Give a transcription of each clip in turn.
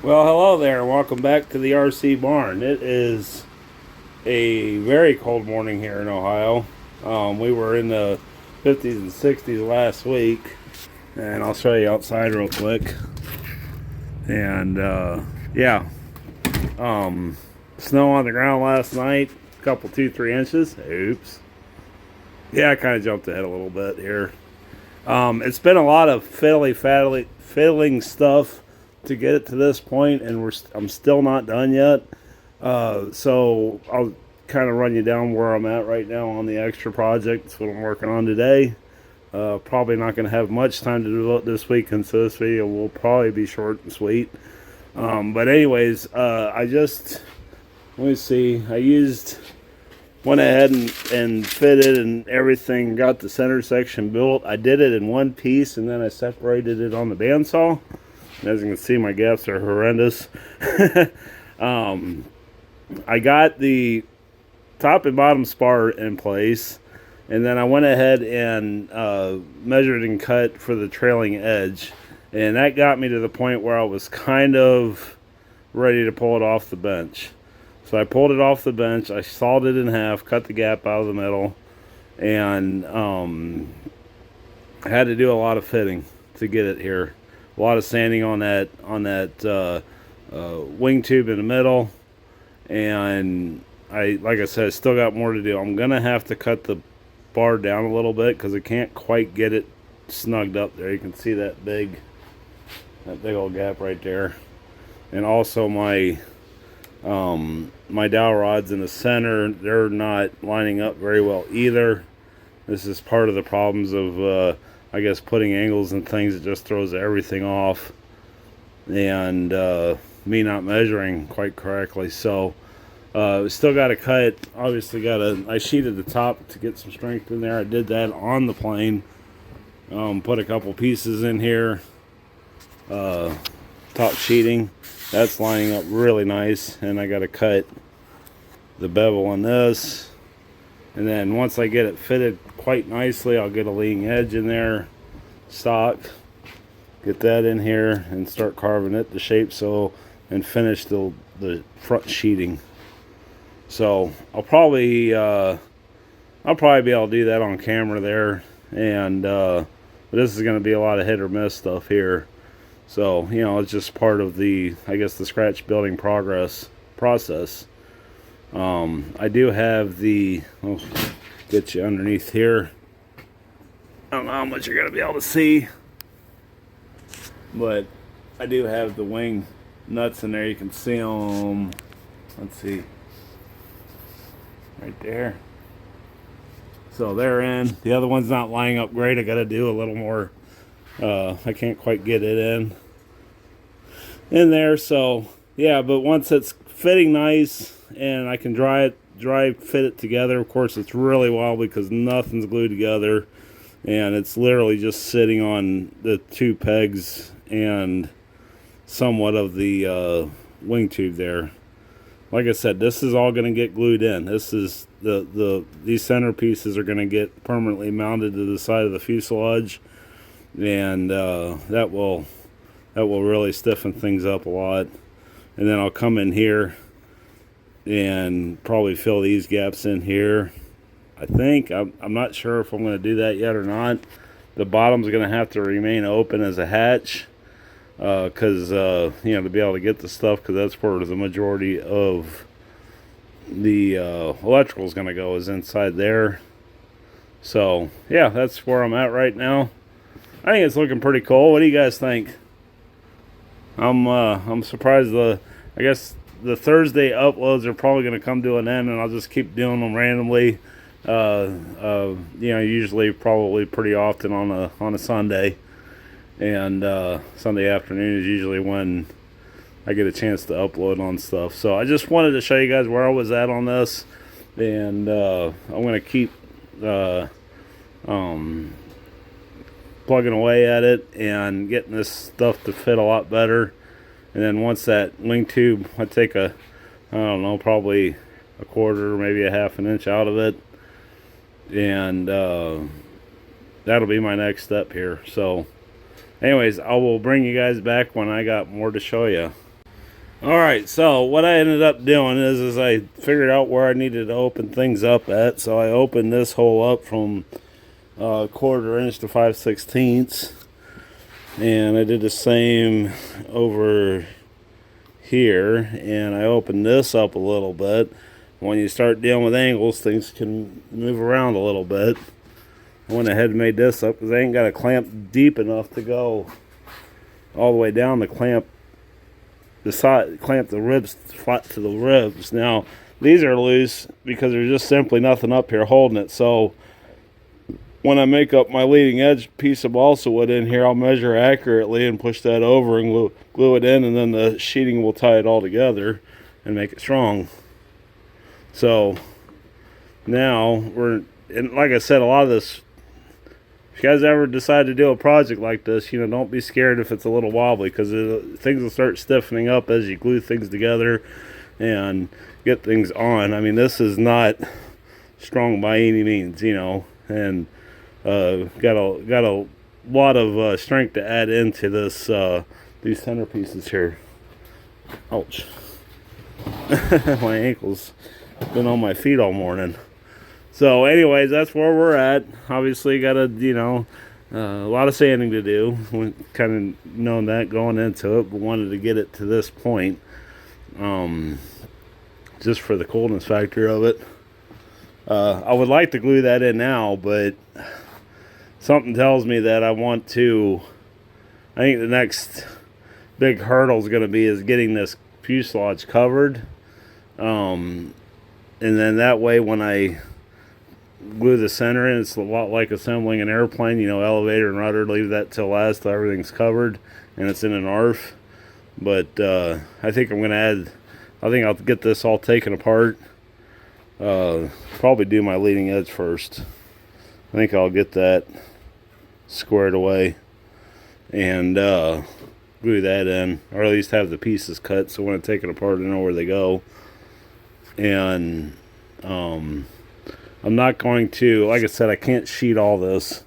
Well, hello there, and welcome back to the RC barn. It is a very cold morning here in Ohio. We were in the 50s and 60s last week, and I'll show you outside real quick. And yeah, snow on the ground last night, a couple 2-3 inches. Oops. Yeah, I kind of jumped ahead a little bit here. It's been a lot of fiddling stuff to get it to this point, and I'm still not done yet. So I'll kind of run you down where I'm at right now on the extra project. That's what I'm working on today. Probably not going to have much time to devote this week, and so this video will probably be short and sweet. But anyways, let me see. Went ahead and fitted and everything, got the center section built. I did it in one piece, and then I separated it on the bandsaw. As you can see, my gaps are horrendous. I got the top and bottom spar in place, and then I went ahead and measured and cut for the trailing edge, and that got me to the point where I was kind of ready to pull it off the bench. So I pulled it off the bench, I sawed it in half, cut the gap out of the middle, and I had to do a lot of fitting to get it here. A lot of sanding on that wing tube in the middle, and like I said, I still got more to do. I'm gonna have to cut the bar down a little bit because I can't quite get it snugged up there. You can see that big old gap right there, and also my dowel rods in the center, they're not lining up very well either. This is part of the problems of I guess putting angles and things. It just throws everything off, and me not measuring quite correctly. So we still got to cut. Obviously I sheeted the top to get some strength in there. I did that on the plane. Put a couple pieces in here, top sheeting. That's lining up really nice, and I got to cut the bevel on this, and then once I get it fitted quite nicely, I'll get a leading edge in there, stock, get that in here, and start carving it to shape, and finish the front sheeting. So I'll probably be able to do that on camera there, and but this is going to be a lot of hit or miss stuff here. So, it's just part of the scratch building process. I do have I'll get you underneath here. I don't know how much you're going to be able to see, but I do have the wing nuts in there. You can see them. Let's see. Right there. So they're in. The other one's not lining up great. I got to do a little more. I can't quite get it in there. So yeah, but once it's fitting nice and I can dry fit it together. Of course, it's really wild because nothing's glued together, and it's literally just sitting on the two pegs and somewhat of the wing tube there. Like I said, this is all going to get glued in. This is these center pieces are going to get permanently mounted to the side of the fuselage, and that will really stiffen things up a lot. And then I'll come in here and probably fill these gaps in here. I think I'm not sure if I'm going to do that yet or not. The bottom's going to have to remain open as a hatch because to be able to get the stuff, because that's where the majority of the electrical is going to go, is inside there. So yeah, that's where I'm at right now. I think it's looking pretty cool. What do you guys think? I'm surprised. I guess the Thursday uploads are probably going to come to an end, and I'll just keep doing them randomly. Usually, probably pretty often on a Sunday, and Sunday afternoon is usually when I get a chance to upload on stuff. So I just wanted to show you guys where I was at on this, and I'm going to keep plugging away at it and getting this stuff to fit a lot better. And then once that wing tube, I take probably a quarter, maybe a half an inch out of it, and that'll be my next step here. So anyways, I will bring you guys back when I got more to show you. Alright, so what I ended up doing is I figured out where I needed to open things up at. So I opened this hole up from 1/4 inch to 5/16. And I did the same over here. And I opened this up a little bit. When you start dealing with angles, things can move around a little bit. I went ahead and made this up because I ain't got a clamp deep enough to go all the way down to clamp the ribs flat to the ribs. Now these are loose because there's just simply nothing up here holding it. So when I make up my leading edge piece of balsa wood in here, I'll measure accurately and push that over and glue it in, and then the sheeting will tie it all together and make it strong. So now and like I said, a lot of this, if you guys ever decide to do a project like this, don't be scared if it's a little wobbly, because things will start stiffening up as you glue things together and get things on. I mean, this is not strong by any means, and got a lot of strength to add into this these centerpieces here. Ouch. My ankles been on my feet all morning. So anyways, that's where we're at. Obviously got a lot of sanding to do. We kind of known that going into it, but wanted to get it to this point, just for the coolness factor of it. I would like to glue that in now, but something tells me that I think the next big hurdle is going to be getting this fuselage covered, and then that way when I glue the center in, it's a lot like assembling an airplane. Elevator and rudder, leave that till last till everything's covered and it's in an ARF. But I think I'll get this all taken apart, probably do my leading edge first. I think I'll get that squared away and glue that in, or at least have the pieces cut so when I take it apart I know where they go. And I'm not going to, like I said, I can't sheet all this.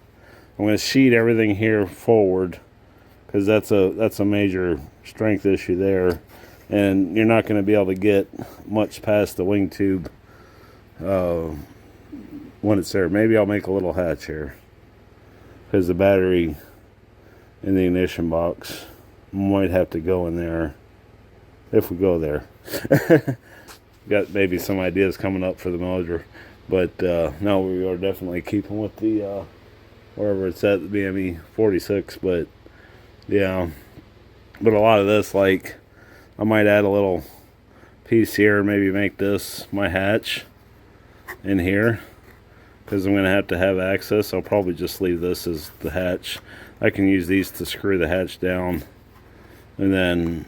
I'm going to sheet everything here forward, because that's a major strength issue there, and you're not going to be able to get much past the wing tube when it's there. Maybe I'll make a little hatch here, because the battery in the ignition box might have to go in there if we go there. Got maybe some ideas coming up for the motor. But no, we are definitely keeping with the wherever it's at, the BME 46. But yeah, but a lot of this, like, I might add a little piece here, maybe make this my hatch in here, because I'm going to have access. I'll probably just leave this as the hatch. I can use these to screw the hatch down, and then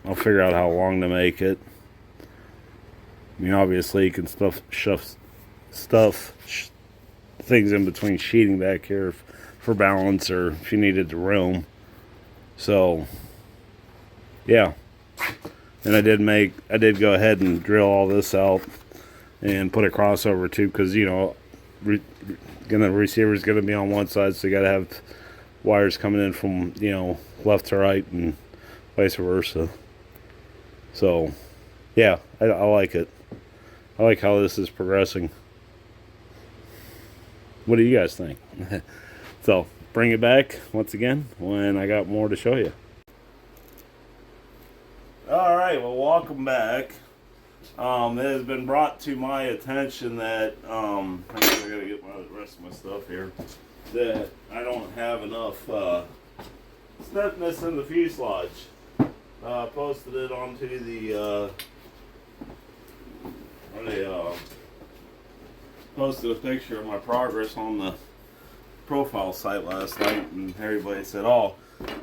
I'll figure out how long to make it. I mean, obviously you can stuff things in between sheeting back here for balance, or if you needed to room. So yeah, and I did go ahead and drill all this out and put a crossover tube, because the receiver's gonna be on one side, so you gotta have wires coming in from left to right and vice versa. So yeah, I like it. I like how this is progressing. What do you guys think? So, bring it back once again when I got more to show you. Alright, well, welcome back. It has been brought to my attention that, I gotta get the rest of my stuff here, that I don't have enough stiffness in the fuselage. Posted it onto the, posted a picture of my progress on the profile site last night, and everybody said, "Oh,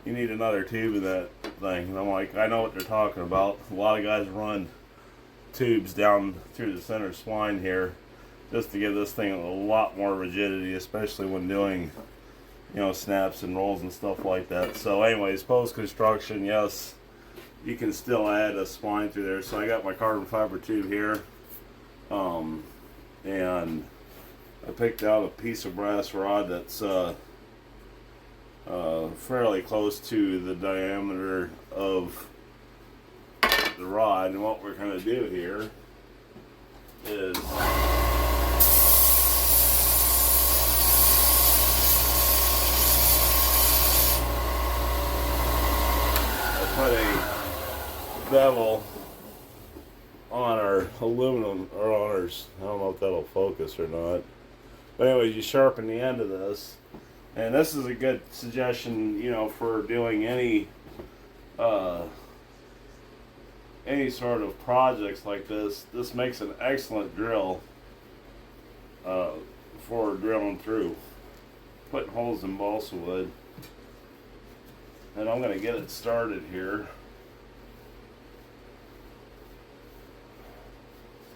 you need another tube of that thing." And I'm like, I know what they're talking about. A lot of guys run tubes down through the center spline here just to give this thing a lot more rigidity, especially when doing snaps and rolls and stuff like that. So anyways, post construction, yes, you can still add a spline through there. So I got my carbon fiber tube here. And I picked out a piece of brass rod that's fairly close to the diameter of the rod, and what we're going to do here is put a bevel on our aluminum, or on our, I don't know if that'll focus or not. But anyways, you sharpen the end of this. And this is a good suggestion, you know, for doing any sort of projects like this. This makes an excellent drill for drilling through, putting holes in balsa wood. And I'm going to get it started here.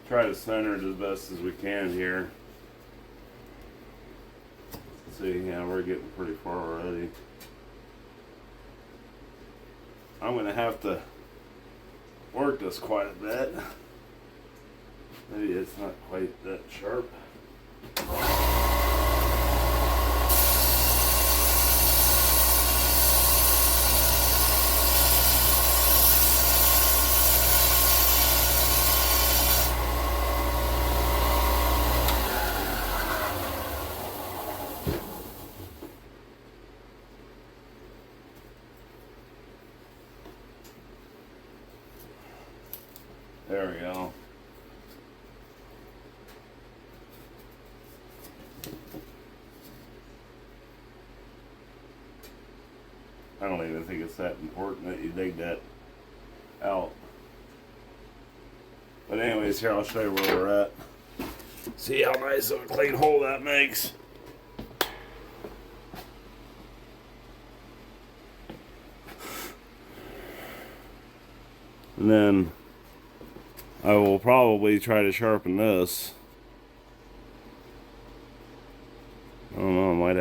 Try to center it as best as we can here. Let's see, yeah, we're getting pretty far already. I'm going to have to work this quite a bit. Maybe it's not quite that sharp. There we go. I don't even think it's that important that you dig that out. But anyways, here I'll show you where we're at. See how nice of a clean hole that makes. And then I will probably try to sharpen this. I don't know, I might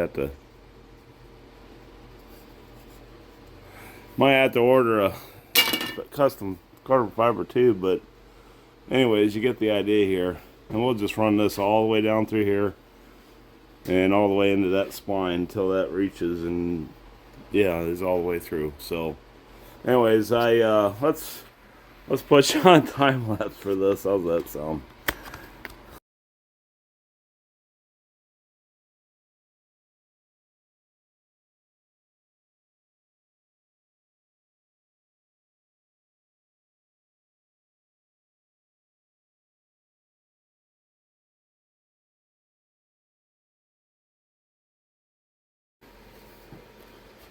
have to order a custom carbon fiber tube, but anyways, you get the idea here. And we'll just run this all the way down through here and all the way into that spline until that reaches, and yeah, it's all the way through. So anyways, let's put you on time lapse for this. How's that sound?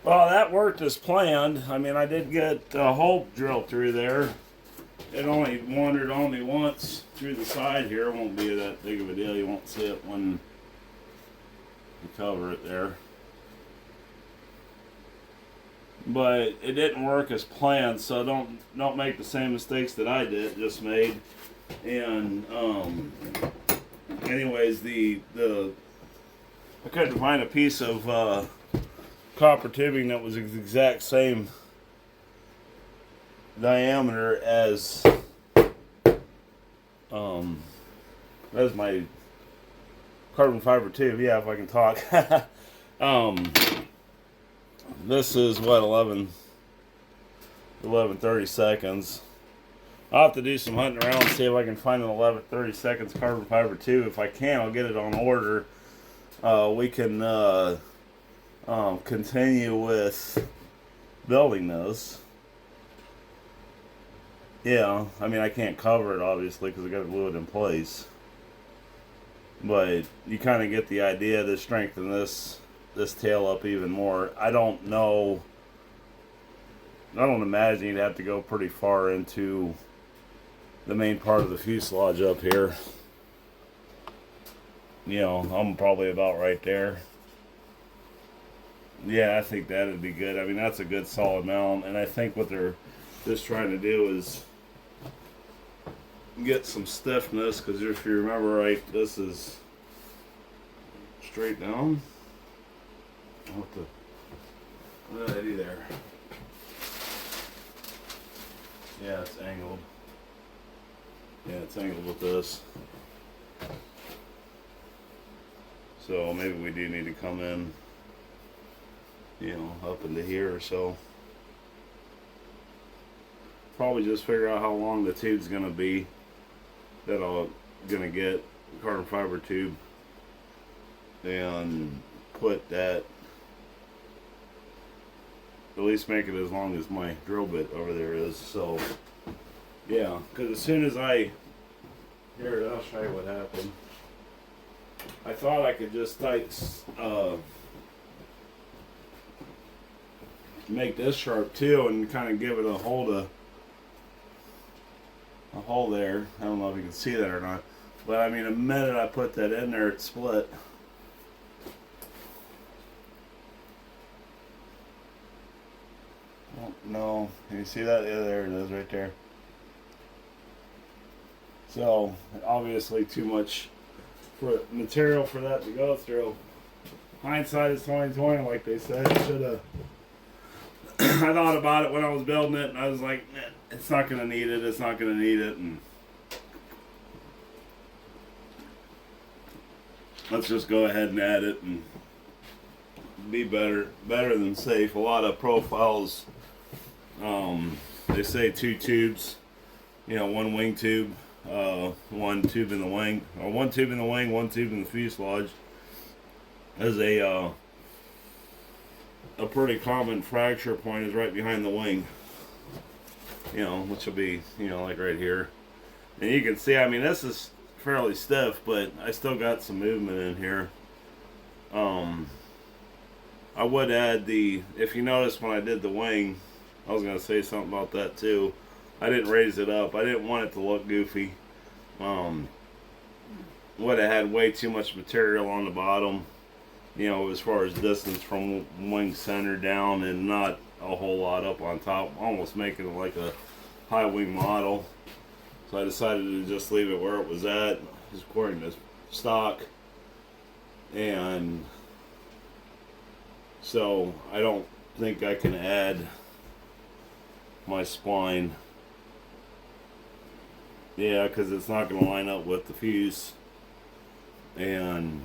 Well, that worked as planned. I mean, I did get a hole drilled through there. It only wandered on me once through the side here. It won't be that big of a deal. You won't see it when you cover it there. But it didn't work as planned, so don't make the same mistakes that I just made. And anyways, I couldn't find a piece of copper tubing that was the exact same diameter as my carbon fiber tube. Yeah, if I can talk. This is what, 11:30 seconds. I'll have to do some hunting around and see if I can find an 11:30 seconds carbon fiber tube. If I can, I'll get it on order. We can continue with building this. Yeah, I mean, I can't cover it obviously because I got to glue it in place. But you kind of get the idea to strengthen this tail up even more. I don't imagine you'd have to go pretty far into the main part of the fuselage up here. You know, I'm probably about right there. Yeah, I think that'd be good. I mean, that's a good solid mount, and I think what they're just trying to do is get some stiffness, because if you remember right, this is straight down. What did I do there? Yeah, it's angled. Yeah, it's angled with this. So maybe we do need to come in, you know, up into here or so. probably just figure out how long the tube's gonna be that I'm gonna get, carbon fiber tube, and put that, at least make it as long as my drill bit over there is. So yeah, because as soon as I'll show you what happened. I thought I could just make this sharp too and kind of give it a hole there. I don't know if you can see that or not, but I mean, the minute I put that in there, it split. Oh, no, can you see that? Yeah, there it is right there. So obviously too much for material for that to go through. Hindsight is 20/20, like they said. Should have. I thought about it when I was building it, and I was like, it's not going to need it. It's not going to need it, and let's just go ahead and add it and be better than safe. A lot of profiles, they say 2 tubes, one wing tube, 1 tube in the wing, or 1 tube in the wing, 1 tube in the fuselage, as a pretty common fracture point is right behind the wing, which will be, like right here. And you can see, I mean, this is fairly stiff, but I still got some movement in here. I would add if you notice when I did the wing, I was going to say something about that too. I didn't raise it up. I didn't want it to look goofy. Would have had way too much material on the bottom, as far as distance from wing center down, and not a whole lot up on top, almost making it like a high wing model. So I decided to just leave it where it was at, just according to stock. And so I don't think I can add my spline. Yeah, because it's not going to line up with the fuse. And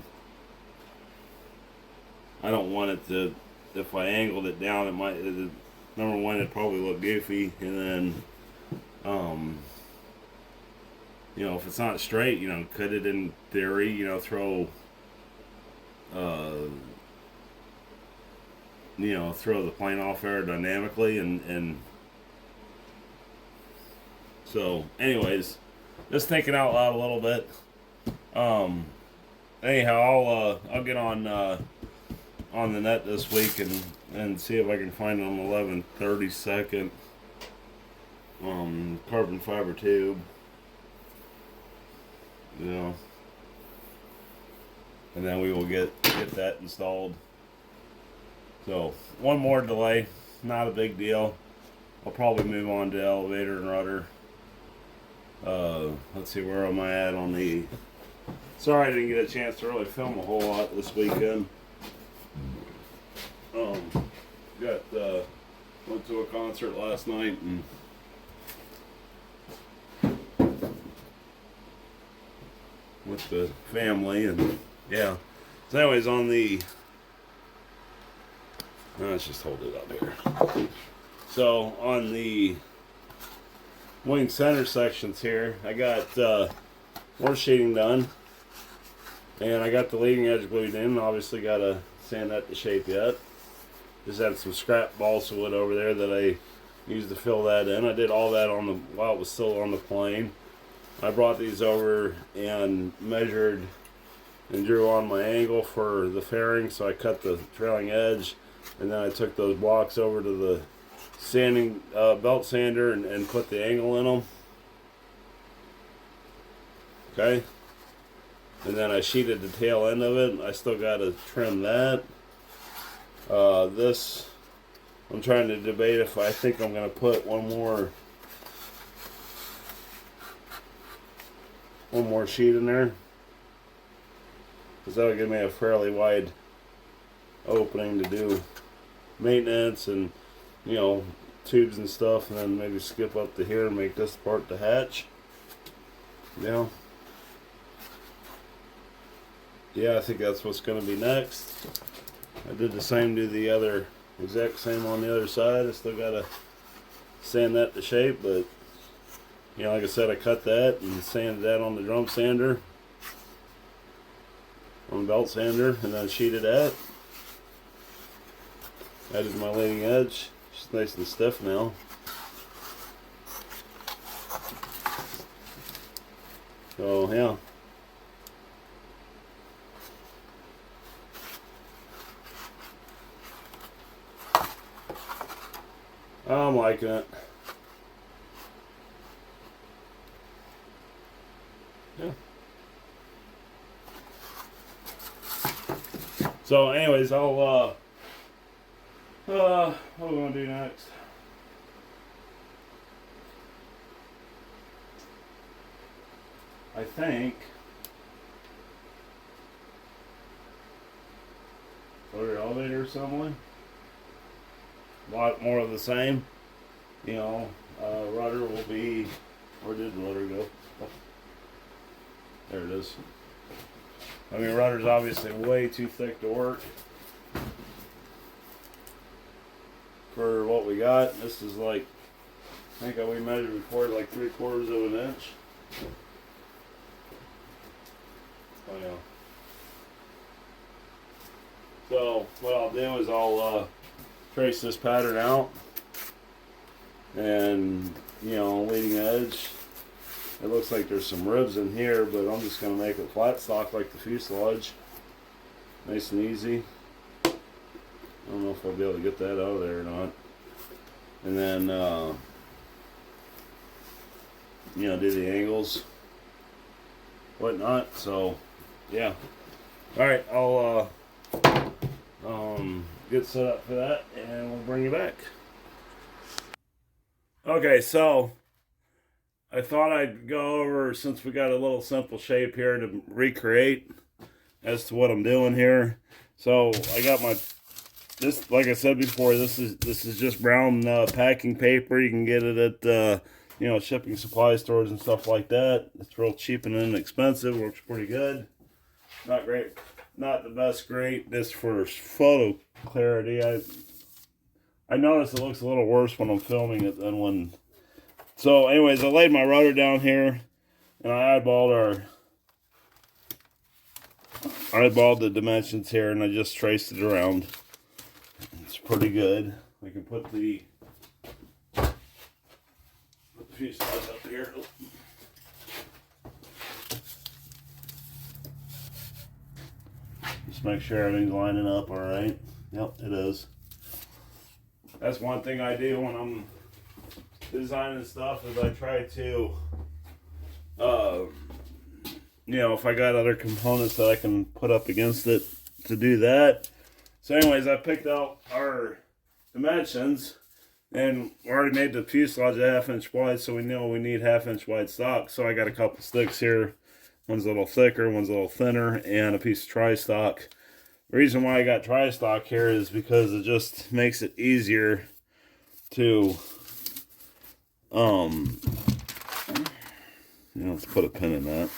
I don't want it to, if I angled it down, it might, number one, it'd probably look goofy. And then, if it's not straight, could it in theory, throw the plane off aerodynamically, and so anyways, just thinking out loud a little bit. Anyhow, I'll get on the net this week and see if I can find an 11/32 carbon fiber tube. And then we will get that installed. So one more delay, not a big deal. I'll probably move on to elevator and rudder. Let's see, where am I at on the... Sorry I didn't get a chance to really film a whole lot this weekend. Went to a concert last night and with the family, and yeah. So anyways, on the... Let's just hold it up here. So on the wing center sections here, I got more sheeting done, and I got the leading edge glued in. Obviously got to sand that to shape yet. Just had some scrap balsa wood over there that I used to fill that in. I did all that while it was still on the plane. I brought these over and measured and drew on my angle for the fairing, so I cut the trailing edge, and then I took those blocks over to the sanding belt sander and put the angle in them. Okay, and then I sheeted the tail end of it. I still got to trim that. This, I'm trying to debate if I think I'm going to put one more sheet in there, because that would give me a fairly wide opening to do maintenance and tubes and stuff, and then maybe skip up to here and make this part the hatch. Yeah, I think that's what's going to be next. I did the same to the exact same on the other side. I still got to sand that to shape, but you know, like I said, I cut that and sanded that on the drum sander, on the belt sander, and then sheeted that. Added my leading edge. It's nice and stiff now. So yeah. I'm liking it. Yeah. So anyways, I'll what are we gonna do next? I think order elevator assembly. A lot more of the same. You know, rudder will be, where did the rudder go? There it is. I mean, rudder's obviously way too thick to work for what we got. This is like, I think we measured before, like 3/4 of an inch. Oh yeah. So what I'll do is I'll trace this pattern out, and you know, leading edge. It looks like there's some ribs in here, but I'm just going to make it flat stock like the fuselage. Nice and easy. I don't know if I'll be able to get that out of there or not. And then, you know, do the angles, whatnot. So, yeah. Alright, I'll get set up for that, and we'll bring you back. Okay, so I thought I'd go over, since we got a little simple shape here to recreate as to what I'm doing here. So I got my, this, like I said before, this is just brown packing paper. You can get it at you know, shipping supply stores and stuff like that. It's real cheap and inexpensive. Works pretty good. Not great, not the best grade. This for photo clarity. I noticed it looks a little worse when I'm filming it than when. So anyways, I laid my rudder down here, and I eyeballed the dimensions here, and I just traced it around. It's pretty good. We can put the fuselage up here. Just make sure everything's lining up all right. Yep, it is. That's one thing I do when I'm designing stuff, is I try to, you know, if I got other components that I can put up against it, to do that. So anyways, I picked out our dimensions, and we already made the fuselage a 1/2 inch wide, so we know we need 1/2 inch wide stock. So I got a couple sticks here. One's a little thicker, one's a little thinner, and a piece of tri-stock. The reason why I got tri-stock here is because it just makes it easier to, you know, let's put a pin in that.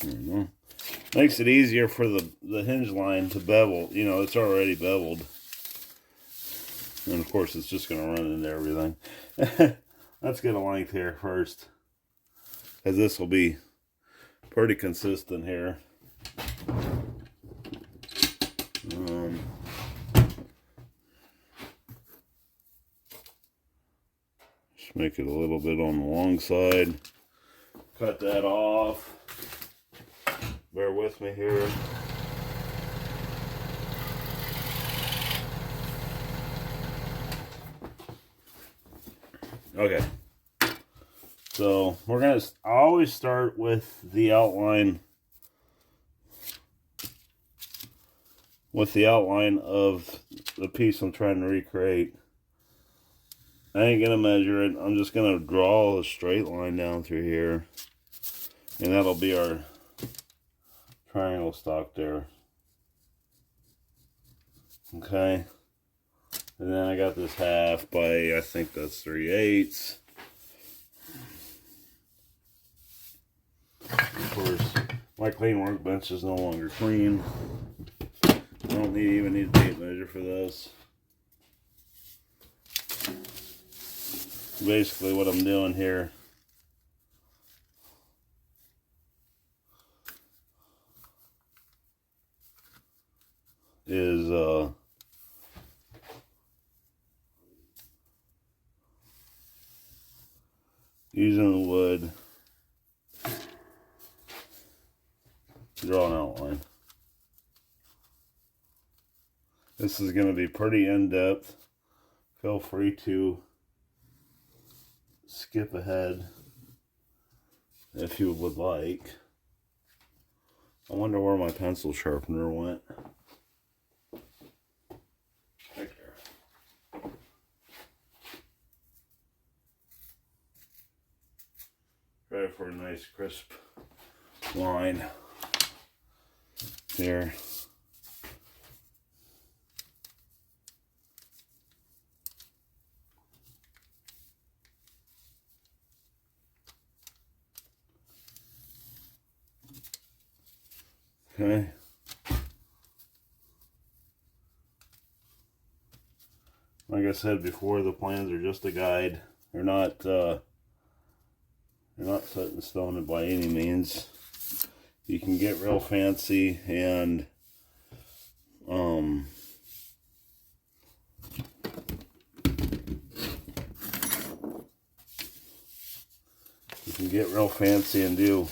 There we go. Makes it easier for the hinge line to bevel. You know, it's already beveled. And of course, it's just going to run into everything. Let's get a length here first, because this will be pretty consistent here. Just make it a little bit on the long side. Cut that off. Bear with me here. Okay. So we're gonna always start with the outline. With the outline of the piece I'm trying to recreate. I ain't gonna measure it. I'm just gonna draw a straight line down through here, and that'll be our triangle stock there. Okay, and then I got this 1/2 by, I think that's 3/8. Of course, my clean workbench is no longer clean. I don't even need a tape measure for this. Basically what I'm doing here is using the wood to draw an outline. This is going to be pretty in-depth. Feel free to skip ahead if you would like. I wonder where my pencil sharpener went. Right there. Ready for a nice crisp line there. Okay. Like I said before, the plans are just a guide. They're not set in stone by any means. You can get real fancy and do.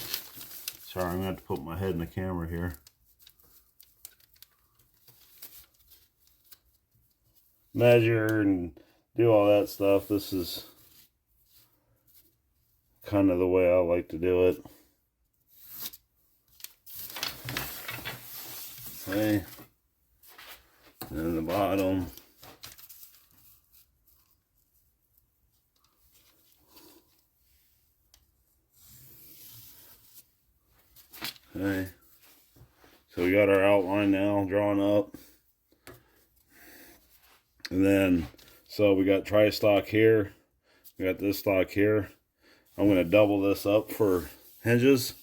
Sorry, I'm going to have to put my head in the camera here. Measure and do all that stuff. This is kind of the way I like to do it. Okay. And the bottom. Okay. So we got our outline now drawn up. And then, so we got tri-stock here. We got this stock here. I'm going to double this up for hinges.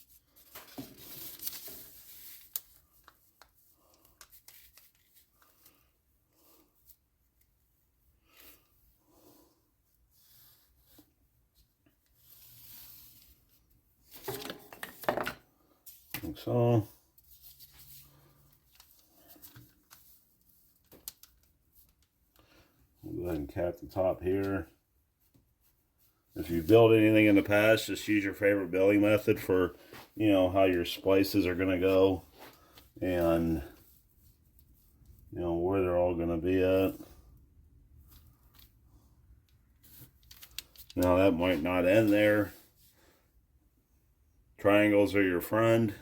Like so. We'll go ahead and cap the top here. If you built anything in the past, just use your favorite building method for, you know, how your splices are going to go and, you know, where they're all going to be at. Now that might not end there. Triangles are your friend.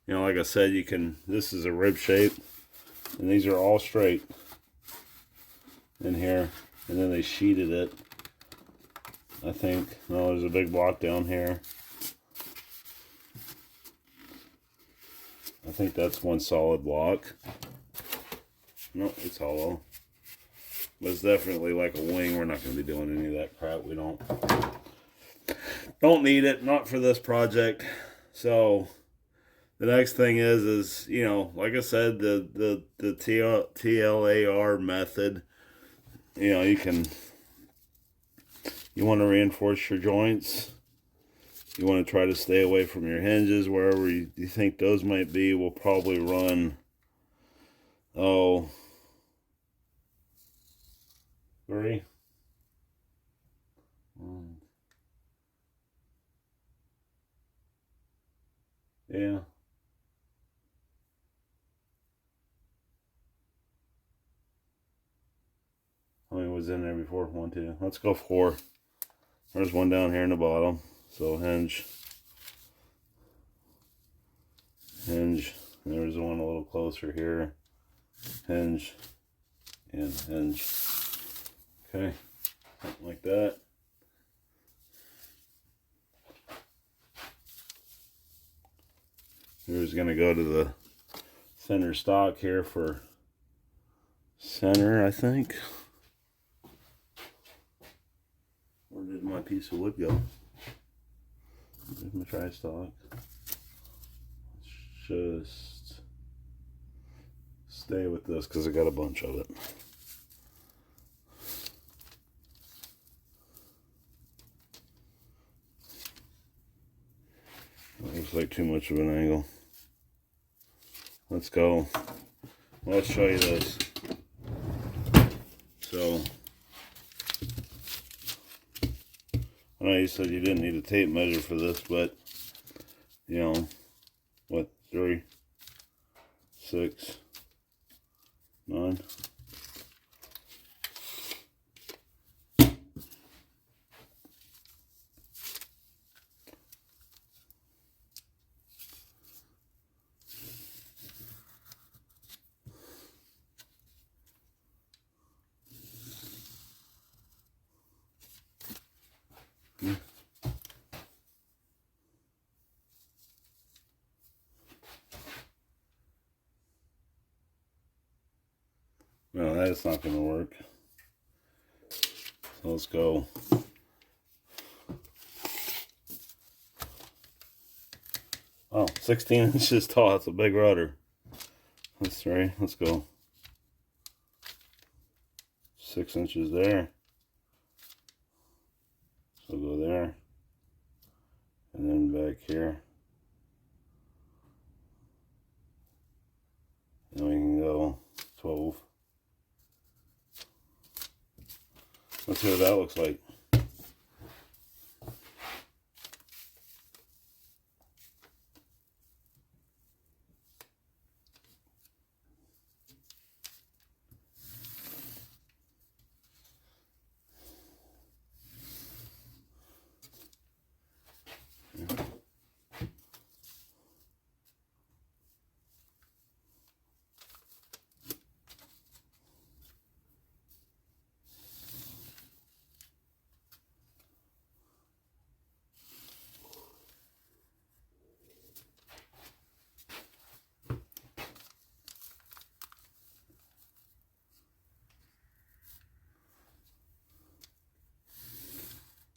You know, like I said, you can, this is a rib shape, and these are all straight in here, and then they sheeted it, I think. No, there's a big block down here. I think that's one solid block. No, it's hollow. But it's definitely like a wing. We're not going to be doing any of that crap. We don't need it, not for this project. So the next thing is you know, like I said, the TLAR method. You know, you want to reinforce your joints. You want to try to stay away from your hinges. Wherever you think those might be, we'll probably run, oh, 3. Yeah. How many was in there before? 1, 2. Let's go 4. There's one down here in the bottom. So hinge. There's one a little closer here. Hinge. And hinge. Okay. Something like that. Here's going to go to the center stock here for center, I think. Where did my piece of wood go? There's my tri-stock. Just stay with this because I got a bunch of it. That looks like too much of an angle. Let's go. Well, let's show you this. So, I know you said you didn't need a tape measure for this, but, you know, what, 3, 6, 9. No, that's not going to work. So let's go. Oh, 16 inches tall. That's a big rudder. Let's go. 6 inches there. So go there. And then back here. And we can go 12. Let's see what that looks like.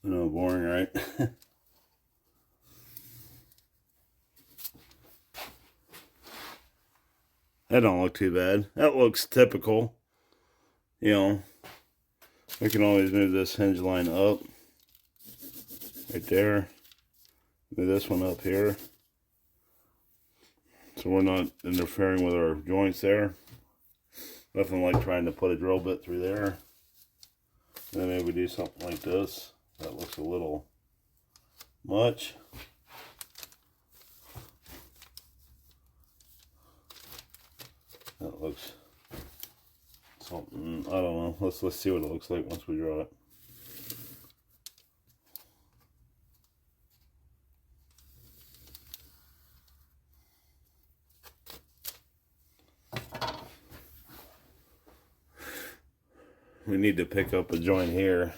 I know, boring, right? That don't look too bad. That looks typical. You know, we can always move this hinge line up. Right there. Move this one up here. So we're not interfering with our joints there. Nothing like trying to put a drill bit through there. And then maybe we do something like this. That looks a little much. That looks something, I don't know. Let's see what it looks like once we draw it. We need to pick up a joint here.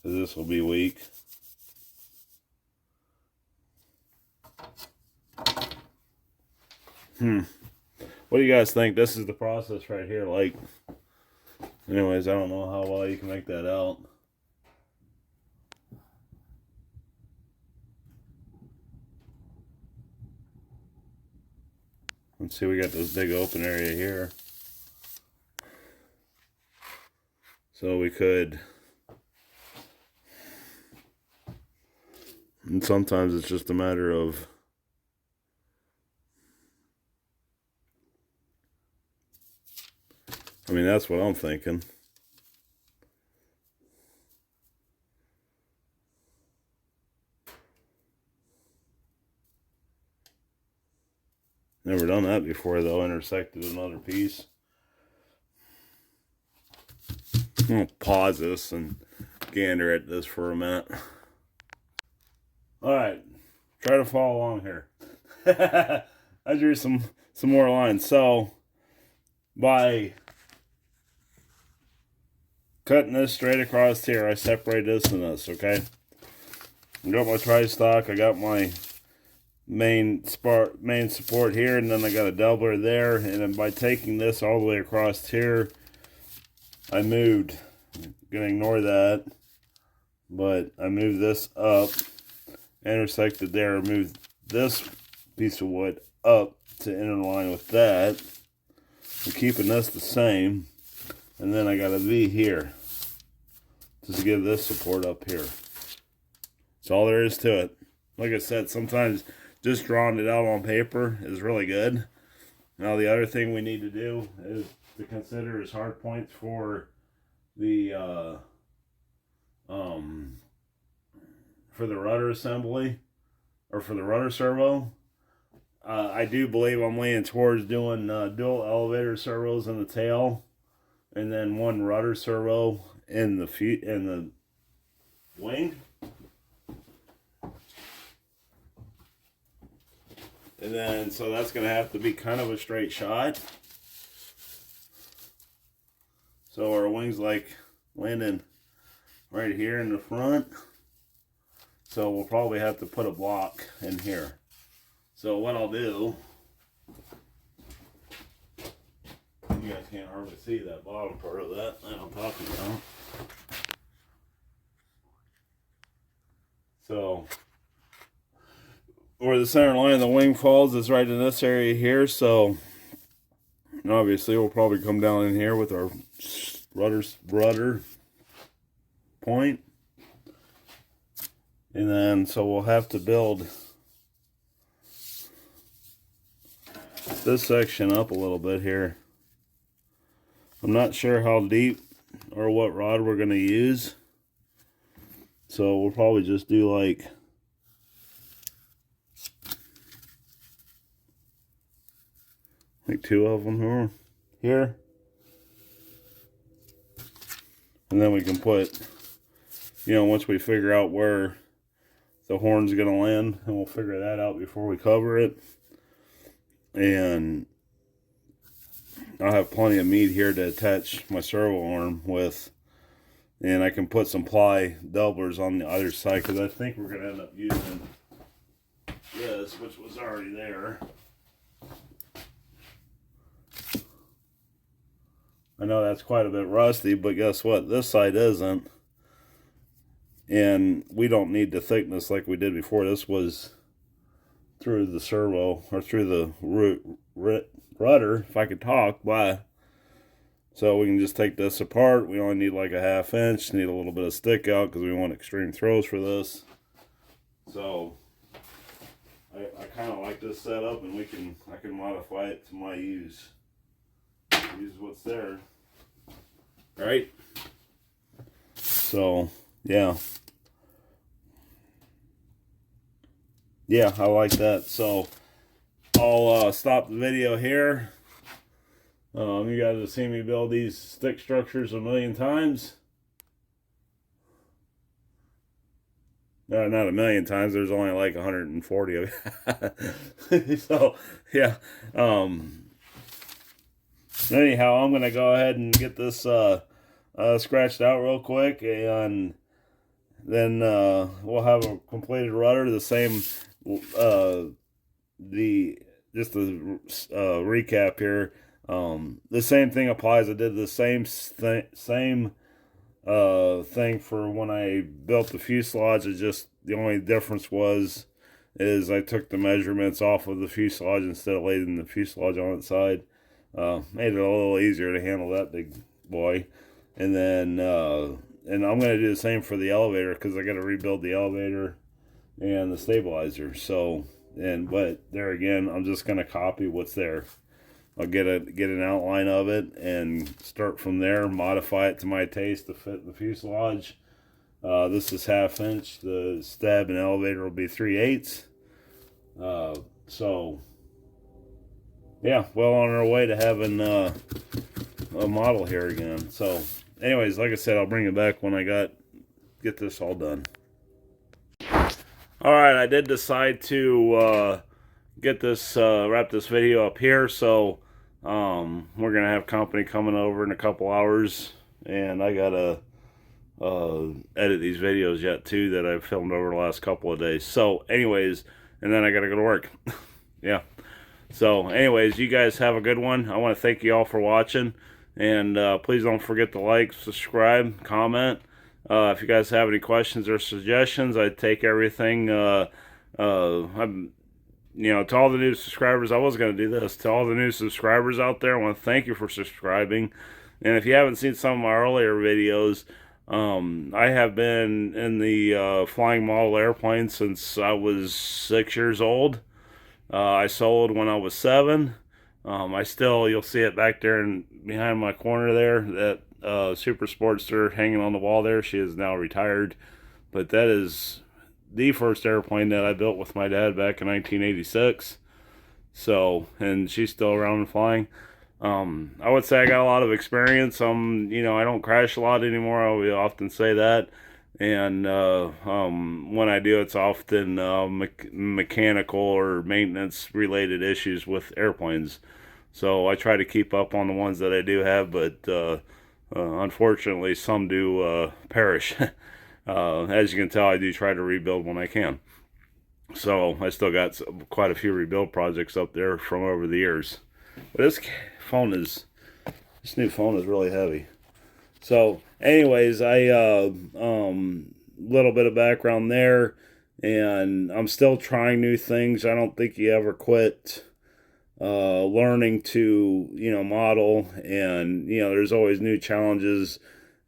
This will be weak. What do you guys think? This is the process right here. Like, anyways, I don't know how well you can make that out. Let's see, we got this big open area here. So we could, and sometimes it's just a matter of I mean, that's what I'm thinking. Never done that before, though. Intersected another piece. I'm going to pause this and gander at this for a minute. Alright, try to follow along here. I drew some more lines. So, by cutting this straight across here, I separate this and this, okay? I got my tri-stock, I got my main support here, and then I got a doubler there, and then by taking this all the way across here, I moved, I'm gonna ignore that, but I moved this up, intersected there, moved this piece of wood up to interline with that. I'm keeping this the same. And then I got a V here. Just to give this support up here. That's all there is to it. Like I said, sometimes just drawing it out on paper is really good. Now the other thing we need to do is to consider is hard points for the rudder assembly, or for the rudder servo. I do believe I'm leaning towards doing dual elevator servos in the tail, and then one rudder servo in the wing. And then, so that's going to have to be kind of a straight shot. So our wings like landing right here in the front. So we'll probably have to put a block in here. So what I'll do, you guys can't hardly see that bottom part of that I'm talking about. So where the center line of the wing falls is right in this area here. So obviously we'll probably come down in here with our rudder point. And then, so we'll have to build this section up a little bit here. I'm not sure how deep or what rod we're going to use. So we'll probably just do like two of them here. And then we can put, once we figure out where the horn's going to land, and we'll figure that out before we cover it. And I'll have plenty of meat here to attach my servo arm with. And I can put some ply doublers on the other side, because I think we're going to end up using this, which was already there. I know that's quite a bit rusty, but guess what? This side isn't. And we don't need the thickness like we did before. This was through the servo, or through the rudder, if I could talk, bye. So we can just take this apart. We only need like a 1/2 inch, need a little bit of stick out because we want extreme throws for this. So I kind of like this setup, and I can modify it to my use. Use what's there. All right. So yeah, I like that. So I'll stop the video here. You guys have seen me build these stick structures a million times. No, not a million times. There's only like 140 of it. So yeah. Anyhow, I'm gonna go ahead and get this scratched out real quick, and then we'll have a completed rudder. The same, just a recap here. The same thing applies. I did the same thing for when I built the fuselage. It's just the only difference is I took the measurements off of the fuselage instead of laying the fuselage on its side. Made it a little easier to handle that big boy. And then and I'm going to do the same for the elevator, because I got to rebuild the elevator and the stabilizer. So, but there again, I'm just going to copy what's there. I'll get an outline of it and start from there, modify it to my taste to fit the fuselage. This is 1/2 inch. The stab and elevator will be 3/8. So yeah, well on our way to having a model here again. So anyways, like I said, I'll bring it back when I get this all done. All right, I did decide to get this wrap this video up here. So we're gonna have company coming over in a couple hours, and I gotta edit these videos yet too that I've filmed over the last couple of days. So anyways, and then I gotta go to work. Yeah. So anyways, you guys have a good one. I want to thank you all for watching, and please don't forget to like, subscribe, comment. If you guys have any questions or suggestions, I take everything. I'm to all the new subscribers, I was going to do this. To all the new subscribers out there, I want to thank you for subscribing. And if you haven't seen some of my earlier videos, I have been in the flying model airplane since I was 6 years old. I sold when I was 7. You'll see it back there and behind my corner there, that Super Sportster hanging on the wall there. She is now retired. But that is the first airplane that I built with my dad back in 1986. So, and she's still around and flying. I would say I got a lot of experience. I don't crash a lot anymore. I will often say that. And when I do, it's often mechanical or maintenance related issues with airplanes. So I try to keep up on the ones that I do have, but unfortunately some do perish. As you can tell, I do try to rebuild when I can. So I still got quite a few rebuild projects up there from over the years. But this new phone is really heavy. So anyways, little bit of background there, and I'm still trying new things. I don't think you ever quit learning to, model, and, there's always new challenges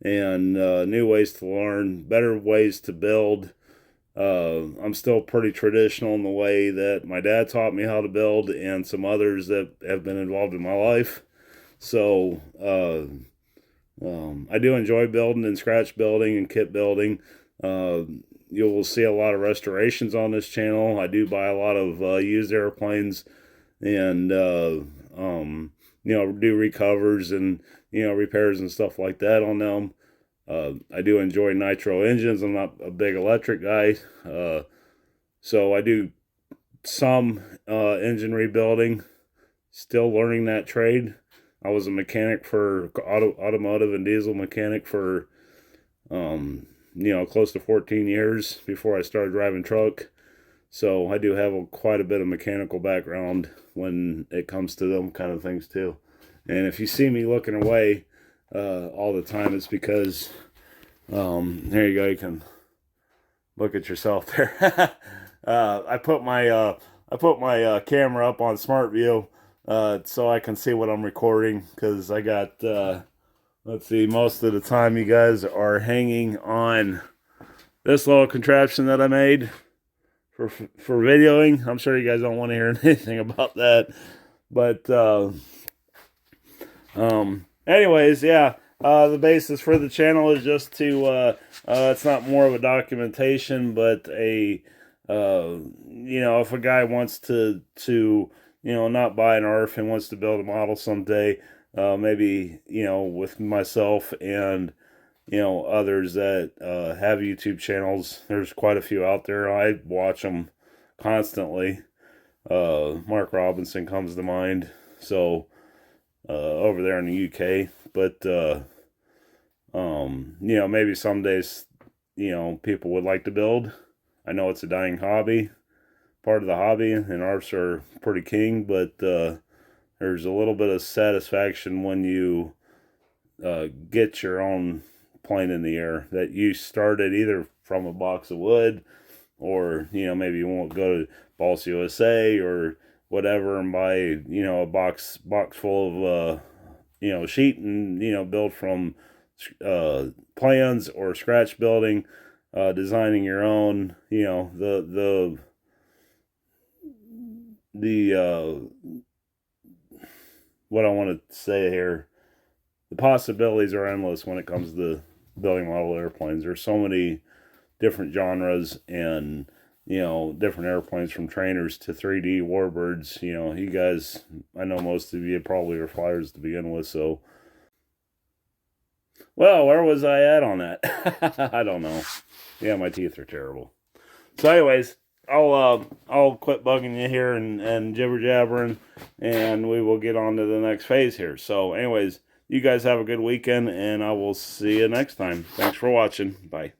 and new ways to learn, better ways to build. I'm still pretty traditional in the way that my dad taught me how to build and some others that have been involved in my life. So I do enjoy building and scratch building and kit building. You will see a lot of restorations on this channel. I do buy a lot of used airplanes and do recovers and repairs and stuff like that on them. I do enjoy nitro engines. I'm not a big electric guy, so I do some engine rebuilding. Still learning that trade. I was a mechanic for automotive and diesel mechanic for close to 14 years before I started driving truck. So I do have quite a bit of mechanical background when it comes to them kind of things too. And if you see me looking away all the time, it's because there you go, you can look at yourself there. I put my camera up on Smart View so I can see what I'm recording, because I got let's see, most of the time you guys are hanging on this little contraption that I made for videoing. I'm sure you guys don't want to hear anything about that, but anyways, yeah. The basis for the channel is just to, it's not more of a documentation, but if a guy wants to not buy an ARF and wants to build a model someday, maybe, with myself and, others that have YouTube channels. There's quite a few out there. I watch them constantly. Mark Robinson comes to mind. So, over there in the UK, but maybe some days people would like to build. I know it's a dying hobby, part of the hobby, and ARFs are pretty king, but there's a little bit of satisfaction when you get your own plane in the air that you started either from a box of wood, or maybe you won't go to Balls USA or whatever and buy a box full of sheet and build from plans or scratch building, designing your own. The what I want to say here, the possibilities are endless when it comes to building model airplanes. There's so many different genres and different airplanes, from trainers to 3D warbirds. You guys, I know most of you probably are flyers to begin with, so. Well, where was I at on that? I don't know. Yeah, my teeth are terrible. So anyways, I'll quit bugging you here and jibber jabbering, and we will get on to the next phase here. So anyways, you guys have a good weekend, and I will see you next time. Thanks for watching. Bye.